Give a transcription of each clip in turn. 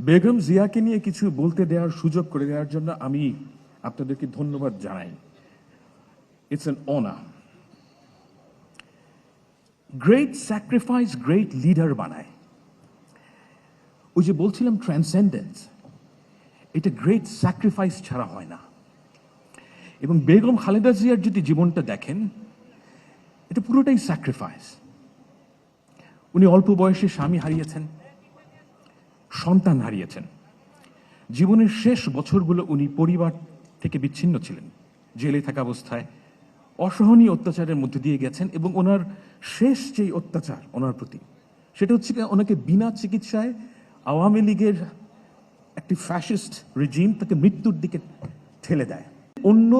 বেগম জিয়াকে নিয়ে কিছু বলতে দেওয়ার সুযোগ করে দেওয়ার জন্য আমি আপনাদেরকে ধন্যবাদ জানাই। It's an honour. Great sacrifice great leader বানায়। ওই যে বলছিলাম ট্রান্সেন্ডেন্স, এটা গ্রেট স্যাক্রিফাইস ছাড়া হয় না। এবং বেগম খালেদা জিয়ার যদি জীবনটা দেখেন, এটা পুরোটাই স্যাক্রিফাইস। উনি অল্প বয়সে স্বামী হারিয়েছেন, সন্তান হারিয়েছেন। জীবনের শেষ বছরগুলো উনি পরিবার থেকে বিচ্ছিন্ন ছিলেন, জেলে থাকা অবস্থায় অসহনীয় অত্যাচারের মধ্যে দিয়ে গেছেন। এবং ওনার শেষ যেই অত্যাচার ওনার প্রতি, সেটা হচ্ছে ওনাকে বিনা চিকিৎসায় আওয়ামী লীগের একটি ফ্যাসিস্ট রেজিম তাকে মৃত্যুর দিকে ঠেলে দেয়। অন্য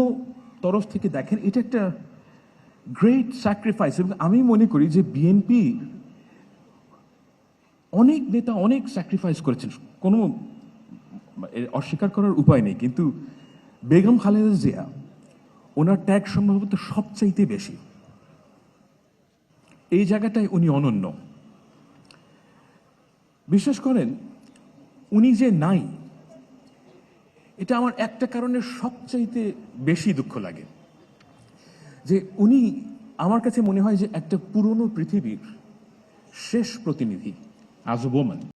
তরফ থেকে দেখেন, এটা একটা গ্রেট স্যাক্রিফাইস। এবং আমি মনে করি যে বিএনপি অনেক নেতা অনেক স্যাক্রিফাইস করেছেন, কোনো অস্বীকার করার উপায় নেই। কিন্তু বেগম খালেদা জিয়া, ওনার ত্যাগ সম্ভবত সবচাইতে বেশি। এই জায়গাটায় উনি অনন্য। বিশ্বাস করেন, উনি যে নাই, এটা আমার একটা কারণে সবচাইতে বেশি দুঃখ লাগে। যে উনি আমার কাছে মনে হয় যে একটা পুরনো পৃথিবীর শেষ প্রতিনিধি, অ্যাজ এ ওম্যান।